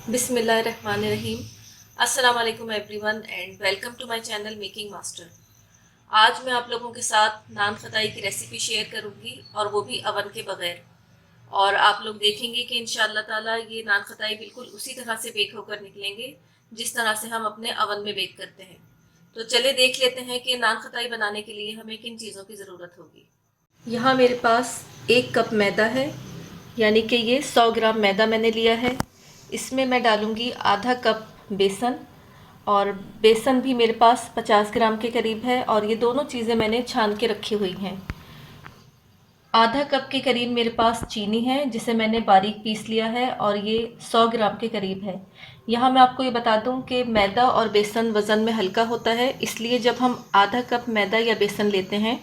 बिस्मिल्लाहिर्रहमानिर्रहीम। अस्सलाम वालेकुम everyone and welcome to my channel making master. आज मैं आप लोगों के साथ नान खताई की रेसिपी शेयर करूंगी और वो भी अवन के बगैर। और आप लोग देखेंगे कि इंशाअल्लाह ताला ये नान खताई बिल्कुल उसी तरह से बेक होकर निकलेंगे जिस तरह से हम अपने अवन में बेक करते हैं। तो चले देख लेते हैं कि नान खताई बनाने के लिए हमें किन चीज़ों की ज़रूरत होगी। यहाँ मेरे पास 1 कप मैदा है, यानी कि ये 100 ग्राम मैदा मैंने लिया है। इसमें मैं डालूँगी आधा कप बेसन, और बेसन भी मेरे पास 50 ग्राम के करीब है, और ये दोनों चीज़ें मैंने छान के रखी हुई हैं। आधा कप के करीब मेरे पास चीनी है जिसे मैंने बारीक पीस लिया है, और ये 100 ग्राम के करीब है। यहाँ मैं आपको ये बता दूँ कि मैदा और बेसन वज़न में हल्का होता है, इसलिए जब हम आधा कप मैदा या बेसन लेते हैं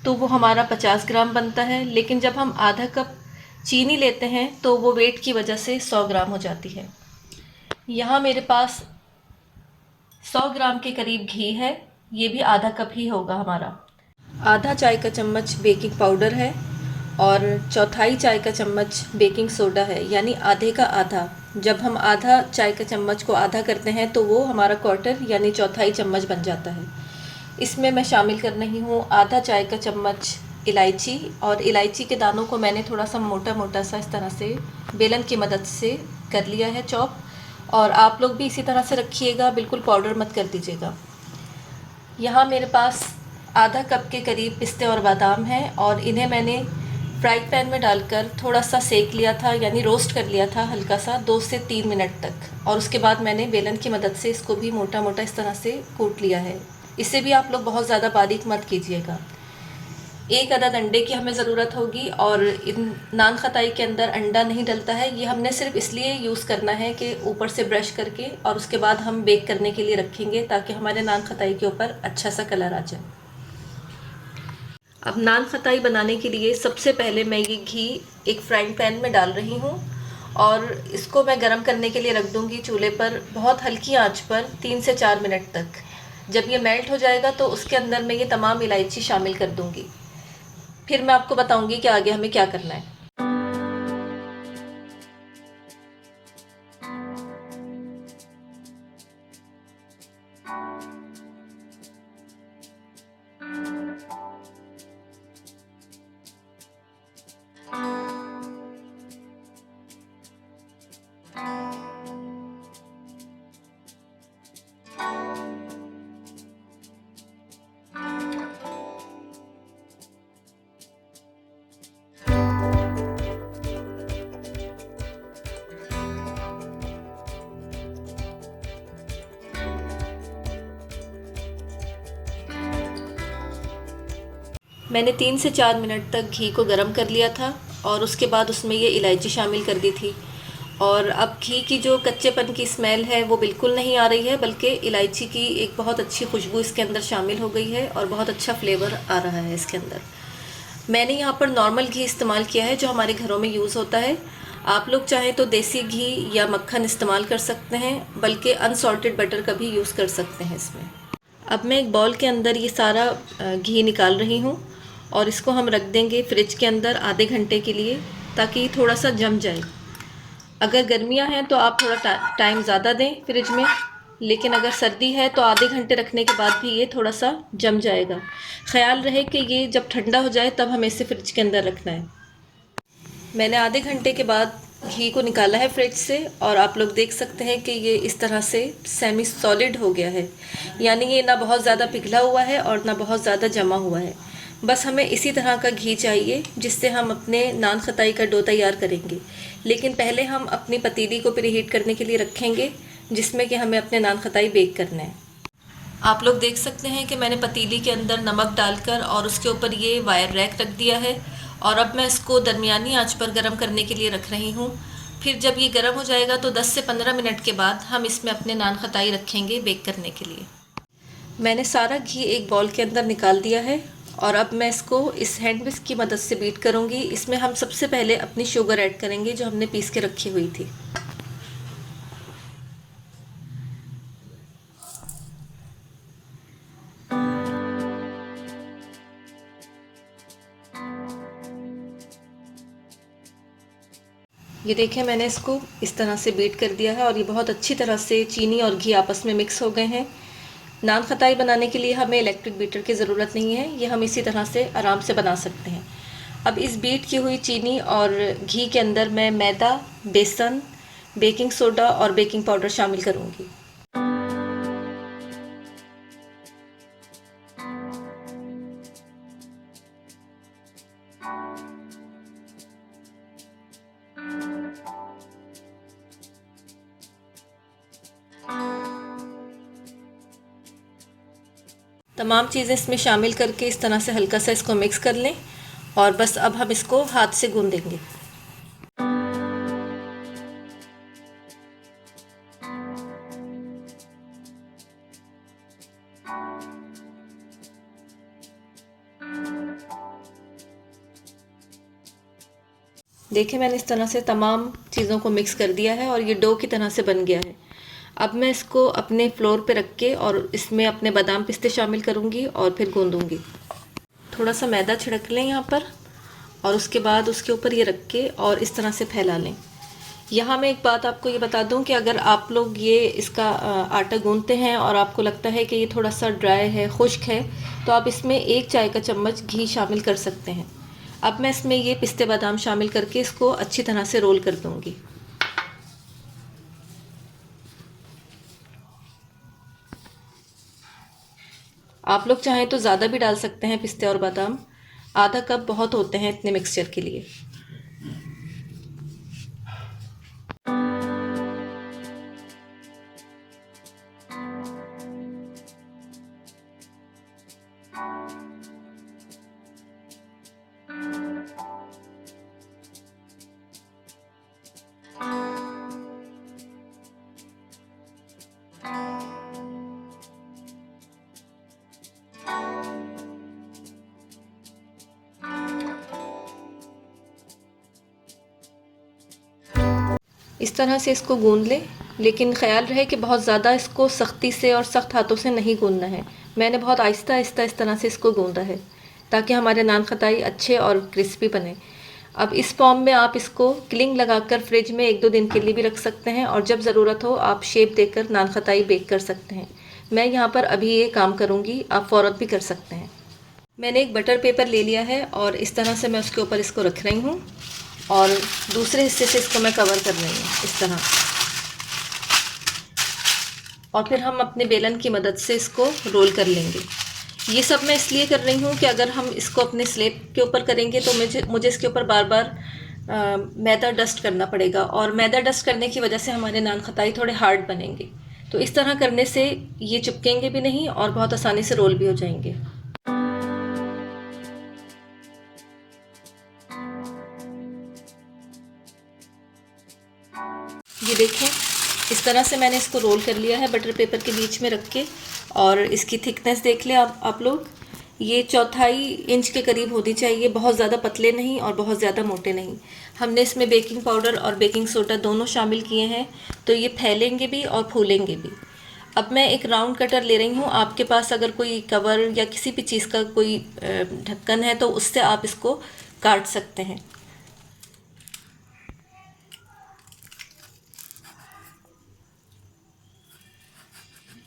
तो वो हमारा 50 ग्राम बनता है, लेकिन जब हम आधा कप चीनी लेते हैं तो वो वेट की वजह से 100 ग्राम हो जाती है। यहाँ मेरे पास 100 ग्राम के करीब घी है, ये भी आधा कप ही होगा हमारा। आधा चाय का चम्मच बेकिंग पाउडर है, और चौथाई चाय का चम्मच बेकिंग सोडा है, यानी आधे का आधा। जब हम आधा चाय का चम्मच को आधा करते हैं तो वो हमारा क्वार्टर यानी चौथाई चम्मच बन जाता है। इसमें मैं शामिल कर रही हूँ आधा चाय का चम्मच इलायची, और इलायची के दानों को मैंने थोड़ा सा मोटा मोटा सा इस तरह से बेलन की मदद से कर लिया है चॉप। और आप लोग भी इसी तरह से रखिएगा, बिल्कुल पाउडर मत कर दीजिएगा। यहाँ मेरे पास आधा कप के करीब पिस्ते और बादाम हैं, और इन्हें मैंने फ्राई पैन में डालकर थोड़ा सा सेक लिया था, यानी रोस्ट कर लिया था हल्का सा 2 से 3 मिनट तक। और उसके बाद मैंने बेलन की मदद से इसको भी मोटा मोटा इस तरह से कूट लिया है। इसे भी आप लोग बहुत ज़्यादा बारीक मत कीजिएगा। 1 अदद अंडे की हमें ज़रूरत होगी, और इन नान खताई के अंदर अंडा नहीं डलता है। ये हमने सिर्फ इसलिए यूज़ करना है कि ऊपर से ब्रश करके और उसके बाद हम बेक करने के लिए रखेंगे, ताकि हमारे नान खताई के ऊपर अच्छा सा कलर आ जाए। अब नान खताई बनाने के लिए सबसे पहले मैं ये घी एक फ्राइंग पैन में डाल रही हूँ, और इसको मैं गरम करने के लिए रख दूँगी चूल्हे पर बहुत हल्की आंच पर 3 से 4 मिनट तक। जब ये मेल्ट हो जाएगा तो उसके अंदर मैं ये तमाम इलायची शामिल कर दूँगी। फिर मैं आपको बताऊँगी कि आगे हमें क्या करना है। मैंने 3 से 4 मिनट तक घी को गरम कर लिया था, और उसके बाद उसमें ये इलायची शामिल कर दी थी। और अब घी की जो कच्चेपन की स्मेल है वो बिल्कुल नहीं आ रही है, बल्कि इलायची की एक बहुत अच्छी खुशबू इसके अंदर शामिल हो गई है, और बहुत अच्छा फ्लेवर आ रहा है इसके अंदर। मैंने यहाँ पर नॉर्मल घी इस्तेमाल किया है जो हमारे घरों में यूज़ होता है। आप लोग चाहें तो देसी घी या मक्खन इस्तेमाल कर सकते हैं, बल्कि अनसॉल्टेड बटर का भी यूज़ कर सकते हैं इसमें। अब मैं एक बाउल के अंदर ये सारा घी निकाल रही हूँ, और इसको हम रख देंगे फ्रिज के अंदर आधे घंटे के लिए, ताकि थोड़ा सा जम जाए। अगर गर्मियाँ हैं तो आप थोड़ा टाइम ज़्यादा दें फ्रिज में, लेकिन अगर सर्दी है तो आधे घंटे रखने के बाद भी ये थोड़ा सा जम जाएगा। ख़्याल रहे कि ये जब ठंडा हो जाए तब हमें इसे फ्रिज के अंदर रखना है। मैंने आधे घंटे के बाद घी को निकाला है फ्रिज से, और आप लोग देख सकते हैं कि ये इस तरह से सेमी सॉलिड हो गया है, यानी ये ना बहुत ज़्यादा पिघला हुआ है और ना बहुत ज़्यादा जमा हुआ है। बस हमें इसी तरह का घी चाहिए जिससे हम अपने नान खताई का डो तैयार करेंगे। लेकिन पहले हम अपनी पतीली को प्रीहीट करने के लिए रखेंगे, जिसमें कि हमें अपने नान खताई बेक करना है। आप लोग देख सकते हैं कि मैंने पतीली के अंदर नमक डालकर और उसके ऊपर ये वायर रैक रख दिया है, और अब मैं इसको दरमियानी आंच पर गर्म करने के लिए रख रही हूँ। फिर जब ये गर्म हो जाएगा तो 10 से 15 मिनट के बाद हम इसमें अपने नान खताई रखेंगे बेक करने के लिए। मैंने सारा घी एक बाउल के अंदर निकाल दिया है, और अब मैं इसको इस हैंड विस्क की मदद से बीट करूँगी। इसमें हम सबसे पहले अपनी शुगर ऐड करेंगे जो हमने पीस के रखी हुई थी। ये देखें, मैंने इसको इस तरह से बीट कर दिया है और ये बहुत अच्छी तरह से चीनी और घी आपस में मिक्स हो गए हैं। नान खताई बनाने के लिए हमें इलेक्ट्रिक बीटर की ज़रूरत नहीं है, ये हम इसी तरह से आराम से बना सकते हैं। अब इस बीट की हुई चीनी और घी के अंदर मैं मैदा, बेसन, बेकिंग सोडा और बेकिंग पाउडर शामिल करूँगी। तमाम चीज़ें इसमें शामिल करके इस तरह से हल्का सा इसको मिक्स कर लें और बस अब हम इसको हाथ से गूंदेंगे। देखिए, मैंने इस तरह से तमाम चीज़ों को मिक्स कर दिया है और ये डो की तरह से बन गया है। अब मैं इसको अपने फ्लोर पे रख के और इसमें अपने बादाम पिस्ते शामिल करूँगी और फिर गूंदूँगी। थोड़ा सा मैदा छिड़क लें यहाँ पर और उसके बाद उसके ऊपर ये रख के और इस तरह से फैला लें। यहाँ मैं एक बात आपको ये बता दूँ कि अगर आप लोग ये इसका आटा गूंदते हैं और आपको लगता है कि ये थोड़ा सा ड्राई है, खुश्क है, तो आप इसमें 1 चाय का चम्मच घी शामिल कर सकते हैं। अब मैं इसमें ये पिस्ते बादाम शामिल करके इसको अच्छी तरह से रोल कर दूँगी। आप लोग चाहें तो ज़्यादा भी डाल सकते हैं पिस्ते और बादाम, आधा कप बहुत होते हैं इतने मिक्सचर के लिए। इस तरह से इसको गूंद लें, लेकिन ख़्याल रहे कि बहुत ज़्यादा इसको सख्ती से और सख्त हाथों से नहीं गूंदना है। मैंने बहुत आहिस्ता आहिस्ता इस तरह से इसको गूंदा है ताकि हमारे नान खताई अच्छे और क्रिस्पी बने। अब इस फॉर्म में आप इसको क्लिंग लगाकर फ्रिज में 1-2 दिन के लिए भी रख सकते हैं और जब ज़रूरत हो आप शेप देकर नान खताई बेक कर सकते हैं। मैं यहाँ पर अभी ये काम करूँगी, आप फ़ौरन भी कर सकते हैं। मैंने एक बटर पेपर ले लिया है और इस तरह से मैं उसके ऊपर इसको रख रही हूँ और दूसरे हिस्से से इसको मैं कवर कर रही हूँ इस तरह। और फिर हम अपने बेलन की मदद से इसको रोल कर लेंगे। ये सब मैं इसलिए कर रही हूँ कि अगर हम इसको अपने स्लेब के ऊपर करेंगे तो मुझे इसके ऊपर बार बार मैदा डस्ट करना पड़ेगा और मैदा डस्ट करने की वजह से हमारे नान खताई थोड़े हार्ड बनेंगे। तो इस तरह करने से ये चिपकेंगे भी नहीं और बहुत आसानी से रोल भी हो जाएंगे। ये देखें, इस तरह से मैंने इसको रोल कर लिया है बटर पेपर के बीच में रख के और इसकी थिकनेस देख लें आप लोग, ये 1/4 इंच के करीब होनी चाहिए, बहुत ज़्यादा पतले नहीं और बहुत ज़्यादा मोटे नहीं। हमने इसमें बेकिंग पाउडर और बेकिंग सोडा दोनों शामिल किए हैं तो ये फैलेंगे भी और फूलेंगे भी। अब मैं एक राउंड कटर ले रही हूँ, आपके पास अगर कोई कवर या किसी भी चीज़ का कोई ढक्कन है तो उससे आप इसको काट सकते हैं।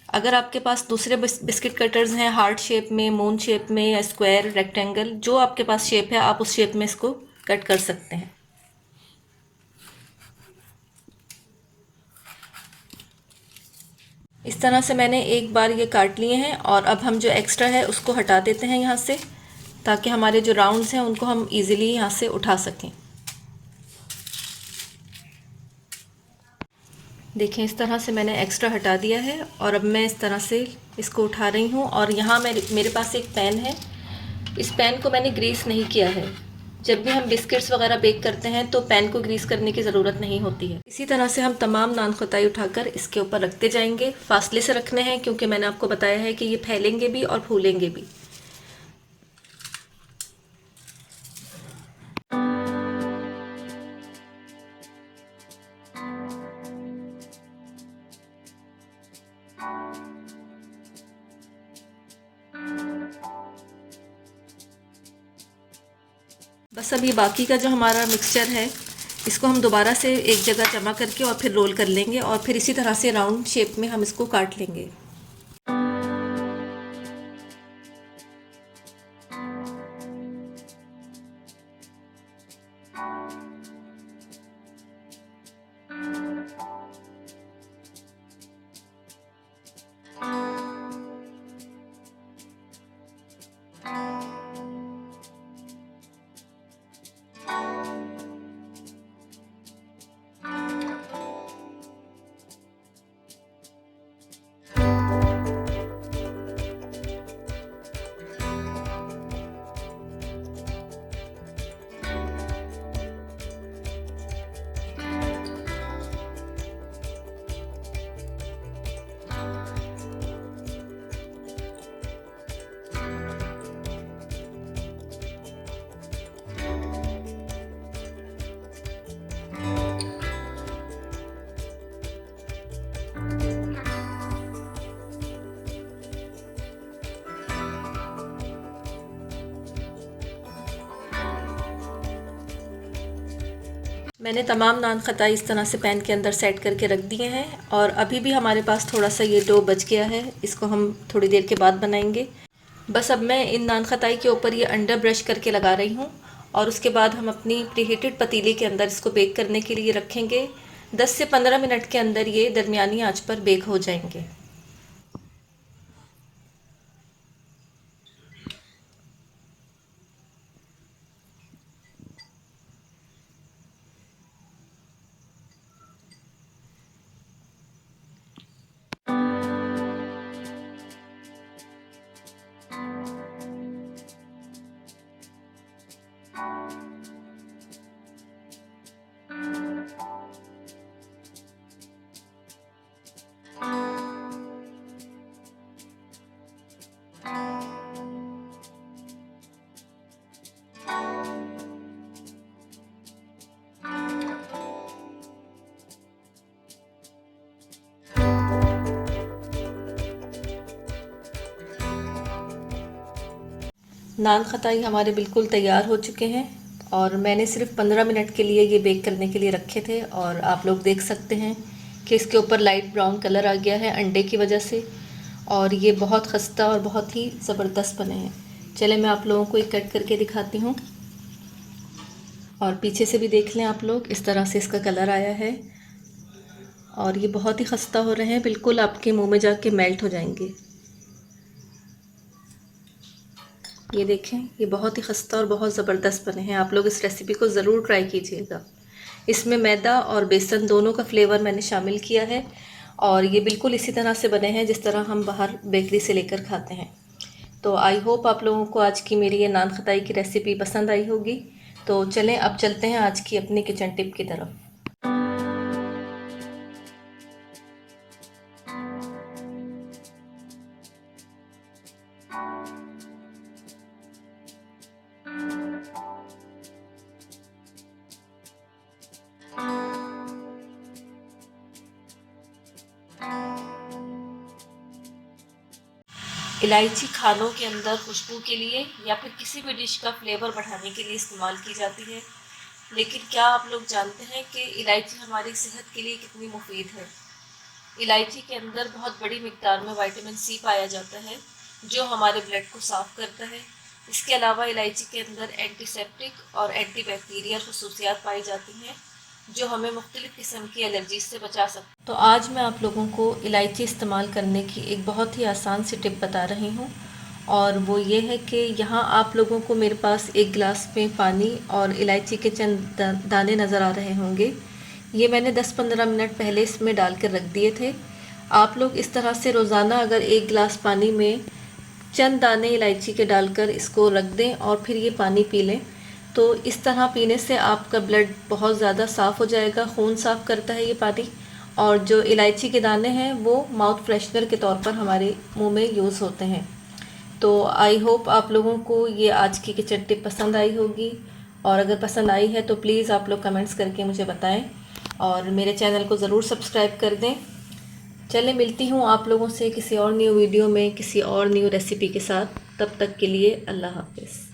अगर आपके पास दूसरे बिस्किट कटर्स हैं हार्ट शेप में, मून शेप में या स्क्वायर, रेक्टेंगल, जो आपके पास शेप है आप उस शेप में इसको कट कर सकते हैं। इस तरह से मैंने एक बार ये काट लिए हैं और अब हम जो एक्स्ट्रा है उसको हटा देते हैं यहाँ से ताकि हमारे जो राउंड्स हैं उनको हम इजीली यहाँ से उठा सकें। देखें, इस तरह से मैंने एक्स्ट्रा हटा दिया है और अब मैं इस तरह से इसको उठा रही हूँ और यहाँ मेरे पास एक पैन है। इस पैन को मैंने ग्रीस नहीं किया है। जब भी हम बिस्किट्स वगैरह बेक करते हैं तो पैन को ग्रीस करने की ज़रूरत नहीं होती है। इसी तरह से हम तमाम नान खताई उठाकर इसके ऊपर रखते जाएंगे। फासले से रखने हैं क्योंकि मैंने आपको बताया है कि ये फैलेंगे भी और फूलेंगे भी। बस अभी बाकी का जो हमारा मिक्सचर है इसको हम दोबारा से एक जगह जमा करके और फिर रोल कर लेंगे और फिर इसी तरह से राउंड शेप में हम इसको काट लेंगे। मैंने तमाम नान खताई इस तरह से पैन के अंदर सेट करके रख दिए हैं और अभी भी हमारे पास थोड़ा सा ये डो बच गया है, इसको हम थोड़ी देर के बाद बनाएंगे। बस अब मैं इन नान खताई के ऊपर ये अंडा ब्रश करके लगा रही हूँ और उसके बाद हम अपनी प्रीहीटेड पतीले के अंदर इसको बेक करने के लिए रखेंगे। 10 से 15 मिनट के अंदर ये दरमियानी आंच पर बेक हो जाएंगे। नान खताई हमारे बिल्कुल तैयार हो चुके हैं और मैंने सिर्फ 15 मिनट के लिए ये बेक करने के लिए रखे थे और आप लोग देख सकते हैं कि इसके ऊपर लाइट ब्राउन कलर आ गया है अंडे की वजह से और ये बहुत खस्ता और बहुत ही ज़बरदस्त बने हैं। चले मैं आप लोगों को एक कट करके दिखाती हूँ और पीछे से भी देख लें आप लोग, इस तरह से इसका कलर आया है और ये बहुत ही खस्ता हो रहे हैं, बिल्कुल आपके मुंह में जाके मेल्ट हो जाएंगे। ये देखें, ये बहुत ही खस्ता और बहुत ज़बरदस्त बने हैं। आप लोग इस रेसिपी को ज़रूर ट्राई कीजिएगा। इसमें मैदा और बेसन दोनों का फ्लेवर मैंने शामिल किया है और ये बिल्कुल इसी तरह से बने हैं जिस तरह हम बाहर बेकरी से लेकर खाते हैं। तो आई होप आप लोगों को आज की मेरी ये नान खताई की रेसिपी पसंद आई होगी। तो चलें अब चलते हैं आज की अपनी किचन टिप की तरफ। इलायची खानों के अंदर खुशबू के लिए या फिर किसी भी डिश का फ्लेवर बढ़ाने के लिए इस्तेमाल की जाती है, लेकिन क्या आप लोग जानते हैं कि इलायची हमारी सेहत के लिए कितनी मुफीद है। इलायची के अंदर बहुत बड़ी मिक़दार में विटामिन सी पाया जाता है जो हमारे ब्लड को साफ़ करता है। इसके अलावा इलायची के अंदर एंटीसेप्टिक और एंटीबैक्टीरियल खसूसियात पाई जाती हैं जो हमें मुख्तलिफ़ किस्म की एलर्जी से बचा सकते। तो आज मैं आप लोगों को इलायची इस्तेमाल करने की एक बहुत ही आसान सी टिप बता रही हूँ और वो ये है कि यहाँ आप लोगों को मेरे पास एक गिलास में पानी और इलायची के चंद दाने नज़र आ रहे होंगे। ये मैंने 10-15 मिनट पहले इसमें डाल कर रख दिए थे। आप लोग इस तरह से रोज़ाना अगर एक गिलास पानी में चंद दाने इलायची के डालकर इसको रख दें और फिर ये पानी पी लें तो इस तरह पीने से आपका ब्लड बहुत ज़्यादा साफ़ हो जाएगा। खून साफ़ करता है ये पानी और जो इलायची के दाने हैं वो माउथ फ्रेशनर के तौर पर हमारे मुंह में यूज़ होते हैं। तो आई होप आप लोगों को ये आज की किचन टिप पसंद आई होगी और अगर पसंद आई है तो प्लीज़ आप लोग कमेंट्स करके मुझे बताएं और मेरे चैनल को ज़रूर सब्सक्राइब कर दें। चलें मिलती हूँ आप लोगों से किसी और न्यू वीडियो में किसी और न्यू रेसिपी के साथ। तब तक के लिए अल्लाह हाफ़िज़।